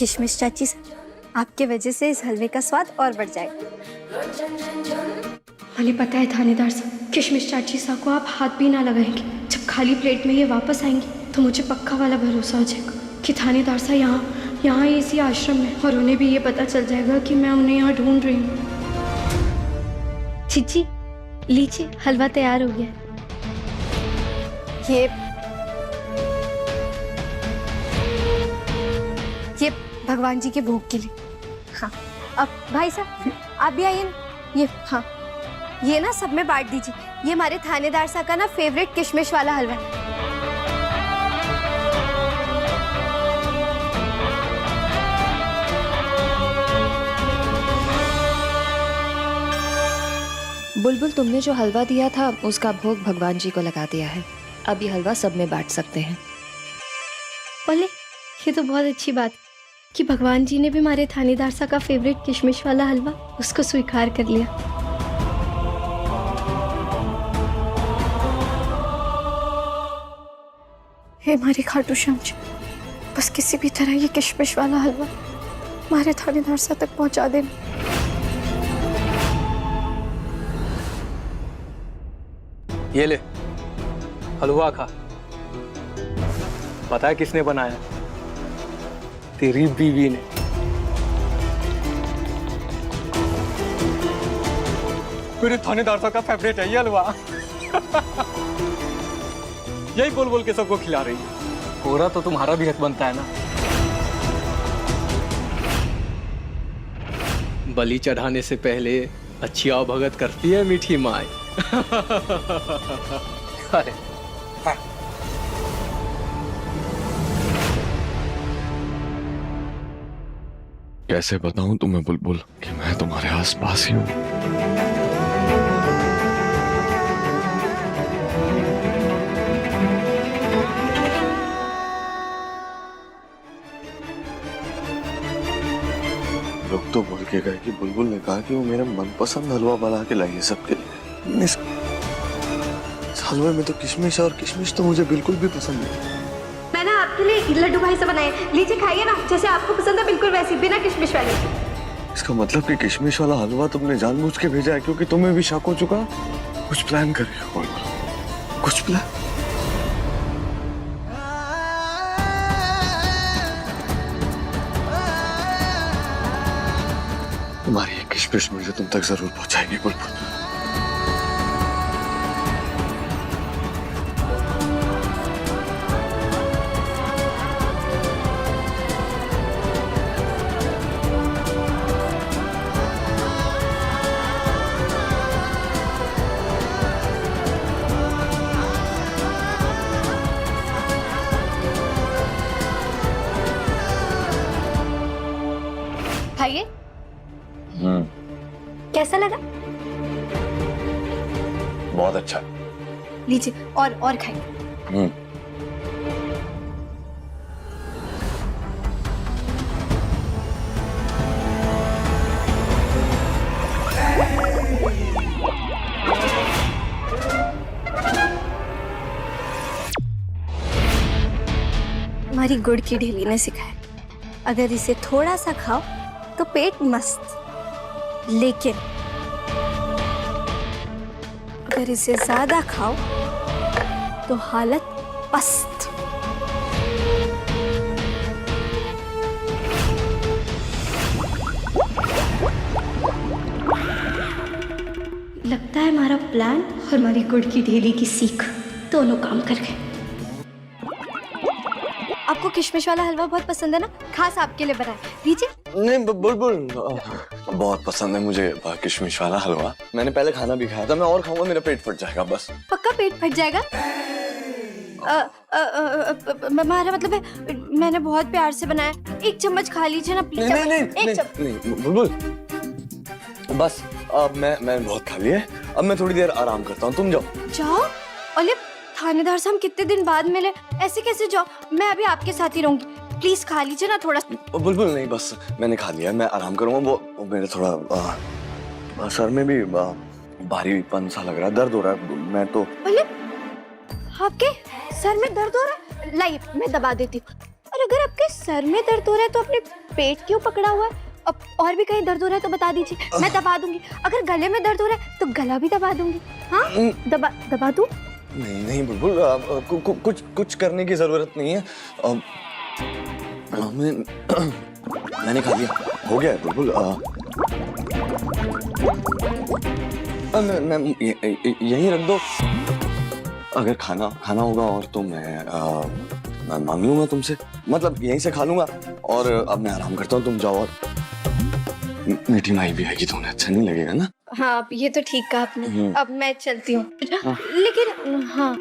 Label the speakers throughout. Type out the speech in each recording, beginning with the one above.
Speaker 1: किशमिश चाची से आपके वजह से इस हलवे का स्वाद और बढ़ जाएगा।
Speaker 2: मुझे पता है थानेदार साहब, किशमिश चाची साहब को आप हाथ भी ना लगाएंगे। जब खाली प्लेट में ये वापस आएंगी तो मुझे पक्का वाला भरोसा हो जाएगा कि थानेदार साहब यहाँ ही इसी आश्रम में, और उन्हें भी ये पता चल जाएगा कि मैं उन्हें यहाँ ढूंढ रही हूँ।
Speaker 1: चीची लीजिए, हलवा तैयार हो गया। ये भगवान जी के भोग के लिए। हाँ, अब भाई साहब आप भी आइए ना। ये हाँ, ये ना सब में बांट दीजिए। ये हमारे थानेदार साहब का ना फेवरेट किशमिश वाला हलवा है।
Speaker 3: बुलबुल, तुमने जो हलवा दिया था उसका भोग भगवान जी को लगा दिया है। अब ये हलवा सब में बांट सकते हैं।
Speaker 2: बोले ये तो बहुत अच्छी बात कि भगवान जी ने भी हमारे थानेदार साहब का फेवरेट किशमिश वाला हलवा उसको स्वीकार कर लिया। हे हमारे खाटू श्याम जी, बस किसी भी तरह ये किशमिश वाला हलवा हमारे थानेदार साहब तक पहुंचा देना।
Speaker 4: ये ले हलवा खा। पता है किसने बनाया? तेरी बीवी ने। मेरे थानेदार साहब का फेवरेट है ये हलवा। यही बोल बोल के सबको खिला रही है। पूरा तो तुम्हारा भी हक बनता है ना। बलि चढ़ाने से पहले अच्छी आवभगत करती है मीठी माई। अरे हाँ।
Speaker 5: कैसे बताऊं तुम्हें बुलबुल कि मैं तुम्हारे आसपास ही हूं। लोग तो बोल के गए कि बुलबुल ने कहा कि वो मेरा मनपसंद हलवा बना के लाई है सबके लिए। इस हलवे में तो किशमिश है और किशमिश तो मुझे बिल्कुल भी पसंद नहीं।
Speaker 2: मैंने आपके लिए लड्डू भाई से बनाए, लीजिए खाइए ना, जैसे आपको पसंद है बिल्कुल वैसे, बिना किशमिश वाले।
Speaker 5: इसका मतलब कि किशमिश वाला हलवा तुमने जानबूझ के भेजा है क्योंकि तुम्हें भी शक हो चुका। कुछ प्लान कर रही हो, कुछ प्लान। तुम्हारी ये किशमिश मुझे तुम तक जरूर पहुंचाएगी बुलबुल।
Speaker 1: खाइए। कैसा लगा?
Speaker 5: बहुत अच्छा।
Speaker 1: लीजिए और खाइए। हमारी गुड़ की ढेली ने सिखाया, अगर इसे थोड़ा सा खाओ तो पेट मस्त, लेकिन अगर इसे ज्यादा खाओ तो हालत पस्त।
Speaker 2: लगता है हमारा प्लान और हमारी गुड़ की ढेली की सीख दोनों काम कर गए।
Speaker 1: आपको किशमिश वाला हलवा बहुत पसंद है ना, खास आपके लिए बनाया, लीजिए।
Speaker 5: नहीं बुलबुल, बहुत पसंद है मुझे किशमिश वाला हलवा। मैंने पहले खाना भी खाया था, मैं और खाऊंगा मेरा पेट फट जाएगा बस।
Speaker 1: पक्का पेट फट जाएगा? हमारा मतलब है मैंने बहुत प्यार से बनाया, एक चम्मच खा लीजिए ना प्लीज।
Speaker 5: नहीं बुलबुल, बस अब मैंने बहुत खा लिया है, अब मैं थोड़ी देर आराम करता हूँ, तुम जाओ।
Speaker 1: ओले थानेदार साहब कितने दिन बाद मिले, ऐसे कैसे जाओ? मैं अभी आपके साथ ही रहूंगी, प्लीज खा लीजिए ना थोड़ा।
Speaker 5: बुलबुल नहीं, बस मैंने खा लिया, मैं आराम करूंगा। वो मेरे थोड़ा सर में भी भारीपन सा लग रहा है, दर्द हो रहा है। मैं तो
Speaker 1: ओले आपके सर में दर्द हो रहा है, लाइए मैं दबा देती हूँ। अरे अगर आपके सर में दर्द हो रहा है तो अपने पेट क्यों पकड़ा हुआ है? अब और भी कहीं दर्द हो रहा है तो बता दीजिए, मैं दबा दूंगी। अगर गले में दर्द हो रहा है तो गला भी दबा दूंगी। हाँ, दबा दूं?
Speaker 5: नहीं नहीं बुलबुल, कुछ करने की जरूरत नहीं है। मैंने खा लिया, हो गया है बुलबुल। यहीं रख दो। अगर खाना होगा और तो मैं मांग लूंगा तुमसे, मतलब यहीं से खा लूंगा। और अब मैं आराम करता हूँ, तुम जाओ। और मीठी माई भी आएगी तो उन्हें अच्छा नहीं लगेगा ना।
Speaker 1: हाँ, अब ये तो ठीक कहा आपने। अब मैं चलती हूँ। लेकिन हाँ,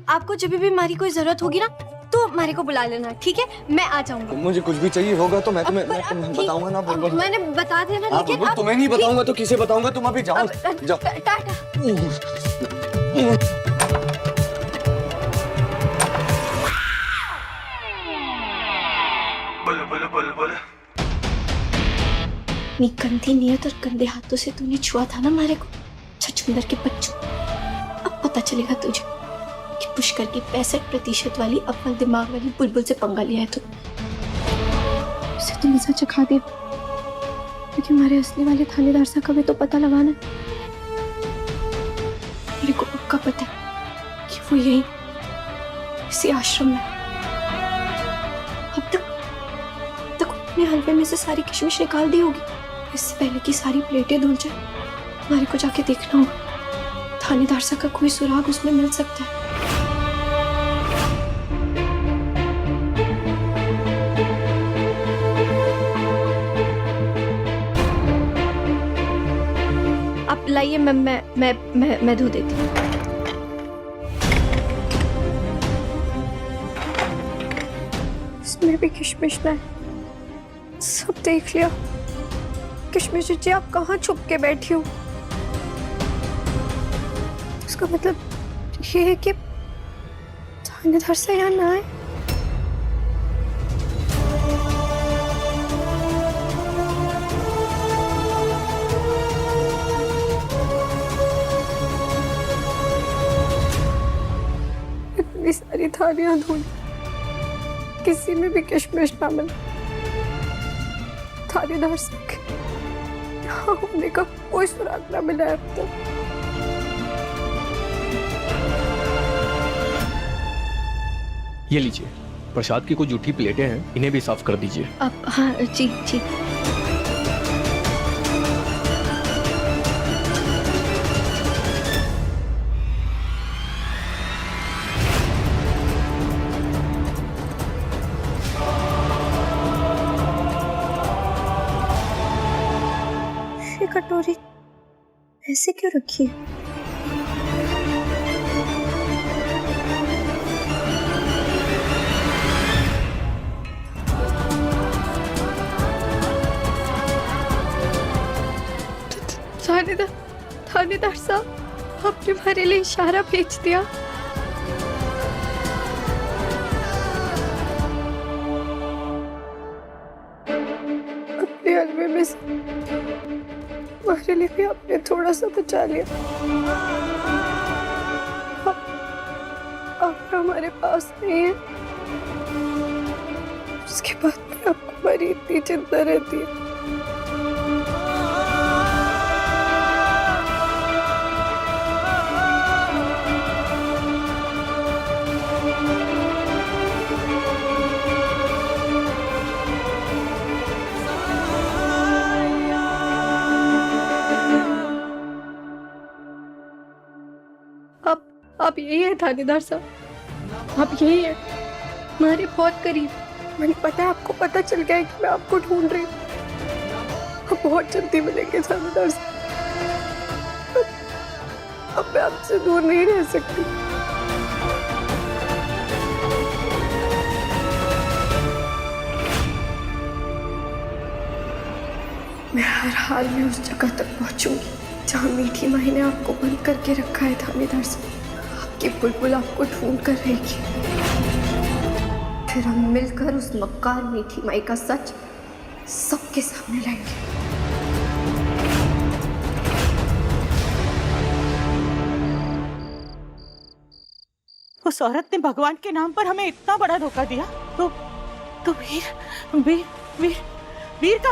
Speaker 1: आपको जब भी मारी कोई जरूरत होगी ना तो मारी को बुला लेना, ठीक है? मैं आ जाऊंगा।
Speaker 5: मुझे कुछ भी चाहिए होगा तो मैं तुम्हें बताऊंगा ना बुलबुल।
Speaker 1: मैंने बता देना,
Speaker 5: हाँ,
Speaker 1: लेकिन
Speaker 5: बुलबुल, तुम्हें नहीं बताऊंगा तो किसे बताऊंगा? तुम अभी जाओ।
Speaker 1: टाटा। नी गंदी नियत और गंदे हाथों से तूने छुआ था ना मारे को, छछूंदर के बच्चों। अब पता चलेगा तुझे कि पुष्कर की 65% वाली अव्वल दिमाग वाली बुलबुल से पंगा लिया है तू। उसे तो मजा चखा दे, क्योंकि हमारे असली वाले थानेदार सा कभी तो पता लगाना। मेरे को पक्का पता है कि वो यही इसी आश्रम में। अब तक अपने हलवे में से सारी किशमिश निकाल दी होगी। इससे पहले कि सारी प्लेटें धुल जाए, हमारे को जाके देखना होगा थानेदार सा का कोई सुराग उसमें मिल सकता है। आप लाइए, मैं धो देती हूँ। इसमें भी किशमिश है, सब देख लिया। किशमिश जी, आप कहाँ छुप के बैठी हो? इसका मतलब ये है कि थानेदार से यहाँ ना आए। इतनी सारी थालियां धोई, किसी में भी किशमिश ना मिला। थानेदार से यहाँ होने का कोई सुराग ना मिला है अब तक।
Speaker 4: ये लीजिए, प्रसाद की कुछ जूठी प्लेटें हैं, इन्हें भी साफ कर दीजिए।
Speaker 1: अब हाँ जी जी। ये कटोरी ऐसे क्यों रखी है? थानेदार साहब, आपने हमारे लिए इशारा भेज दिया। अपने हलवे में से हमारे लिए भी आपने थोड़ा सा बचा लिया। आप हमारे पास नहीं है, उसके बाद भी आपको हमारी इतनी चिंता रहती है। आप यही है थानेदार साहब, आप यही है, हमारे बहुत करीब। मैंने पता है आपको पता चल गया है कि मैं आपको ढूंढ रही हूँ। आप बहुत जल्दी मिलेंगे थानेदार साहब। अब मैं आपसे दूर नहीं रह सकती। मैं हर हाल में उस जगह तक पहुंचूंगी जहाँ मीठी माई ने आपको बंद करके रखा है थानेदार साहब। आपकी बुलबुल आपको ढूंढ कर रहेगी। फिर हम मिलकर उस मक्कार मीठी माई का सच सबके सामने लाएंगे।
Speaker 6: उस औरत ने भगवान के नाम पर हमें इतना बड़ा धोखा दिया, तो तो वीर वीर वीर का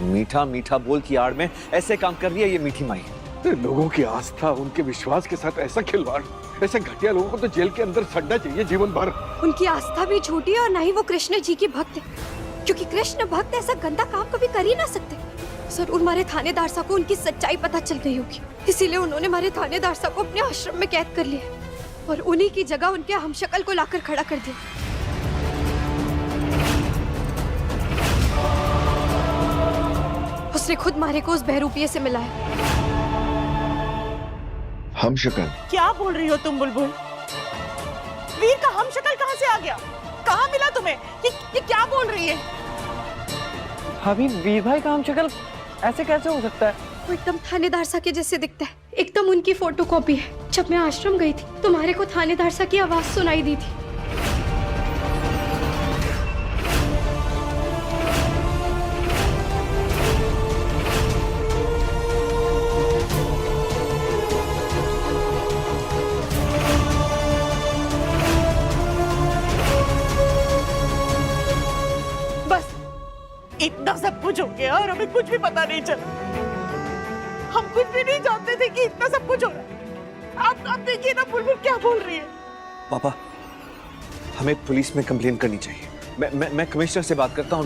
Speaker 7: मीठा मीठा बोल की आड़ में ऐसे काम कर रही है ये मीठी माई।
Speaker 8: लोगों की आस्था, उनके विश्वास के साथ ऐसा खिलवाड़, ऐसे घटिया लोगों को तो जेल के अंदर सड़ना चाहिए जीवन भर।
Speaker 2: उनकी आस्था भी झूठी है और ना ही वो कृष्ण जी की भक्त है, क्योंकि कृष्ण भक्त ऐसा गंदा काम कभी कर ही ना सकते। जरूर हमारे थानेदार साहब को उनकी सच्चाई पता चल गई होगी, इसीलिए उन्होंने हमारे थानेदार साहब को अपने आश्रम में कैद कर लिया और उन्हीं की जगह उनके हमशक्ल को लाकर खड़ा कर दिया। उसने खुद मारे को उस बहरूपिये से मिलाया।
Speaker 5: हम शक्ल?
Speaker 6: क्या बोल रही हो तुम बुलबुल? वीर का हम शक्ल कहाँ से आ गया? कहाँ मिला तुम्हें? ये क्या बोल रही है?
Speaker 4: भाभी, वीर भाई का हम शक्ल ऐसे कैसे हो सकता है?
Speaker 2: वो एकदम थानेदार सा के जैसे दिखता है, एकदम उनकी फोटो कॉपी है। जब मैं आश्रम गई थी तुम्हारे को थानेदार सा की आवाज सुनाई दी थी।
Speaker 6: बस इतना सब कुछ हो गया और हमें कुछ भी पता नहीं चला। हम कुछ भी नहीं जानते थे कि इतना सब कुछ हो रहा है। आप देखिए ना बुलबुल क्या बोल रही है।
Speaker 7: पापा, हमें पुलिस में कंप्लेन करनी चाहिए। मैं कमिश्नर से बात करता हूँ।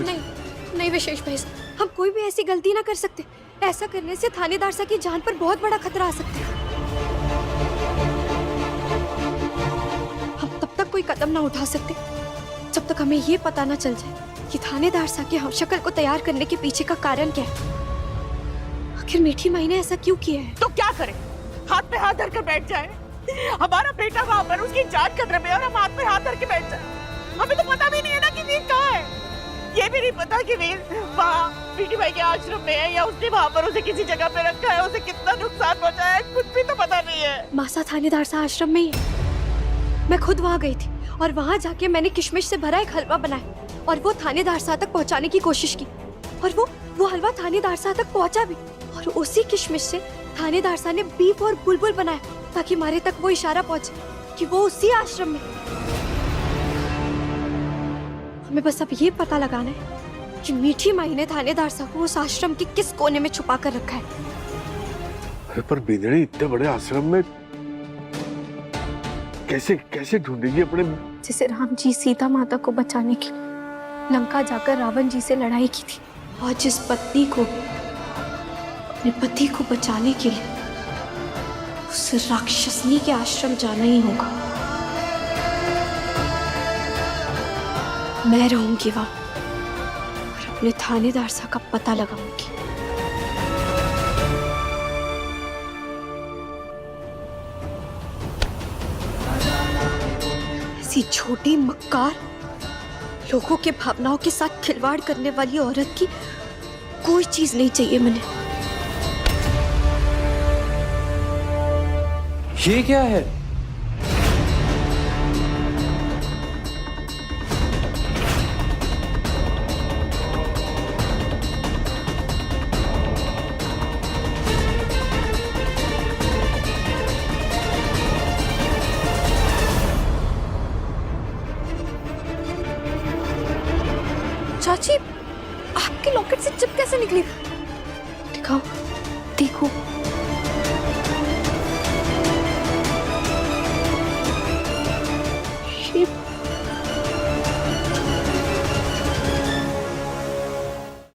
Speaker 2: नहीं विशेष भाई, हम कोई भी ऐसी गलती ना कर सकते। ऐसा करने से थानेदार सा की जान पर बहुत बड़ा खतरा आ सकता है। हम तब तक कोई कदम ना उठा सकते जब तक हमें ये पता ना चल जाए कि थानेदार सा के हमशक्ल को तैयार करने के पीछे का कारण क्या है। आखिर मीठी माई ने ऐसा क्यों किया है?
Speaker 6: तो क्या करें? हाथ पे हाथ धर कर बैठ जाए? हमारा बेटा वहां पर, उसकी जान खतरे में, और हम हाथ पे हाथ धर के बैठ जाए? हमें तो पता भी नहीं है ना कि वीर कहाँ है। ये भी नहीं पता कि वीर वहाँ मीठी भाई के आश्रम में है या उसने वहाँ पर उसे किसी जगह पे रखा है, उसे कितना नुकसान पहुंचा है, कुछ भी तो पता नहीं है।
Speaker 2: मासा थानेदार सा आश्रम में ही है। मैं खुद वहाँ गई थी और वहाँ जाके मैंने किशमिश से भरा एक हलवा बनाया और वो थानेदार सा तक पहुँचाने की कोशिश की और वो हलवा थानेदार सा तक पहुँचा भी। और उसी किशमिश से थानेदार सा ने बीफ और बुलबुल बनाया ताकि हमारे तक वो इशारा पहुंचे कि वो उसी आश्रम में। हमें बस अब ये पता लगाना है कि मीठी माई ने थानेदार सा को उस आश्रम के किस कोने में छुपा कर रखा है।
Speaker 8: अरे पर बिंदड़ी इतने बड़े आश्रम में कैसे ढूंढेगी अपने?
Speaker 2: जिसे राम जी सीता माता को बचाने के लिए लंका जाकर रावण जी से लड़ाई की थी और जिस पत्नी को अपने पति को बचाने के लिए उस राक्षसनी के आश्रम जाना ही होगा। मैं रहूंगी वहां और अपने थानेदार सा का पता लगाऊंगी। ऐसी छोटी मक्कार, लोगों के भावनाओं के साथ खिलवाड़ करने वाली औरत की कोई चीज नहीं चाहिए मुझे।
Speaker 4: ये क्या है?
Speaker 2: चाची, आपके लॉकेट से चिप कैसे निकली? दिखाओ, देखो।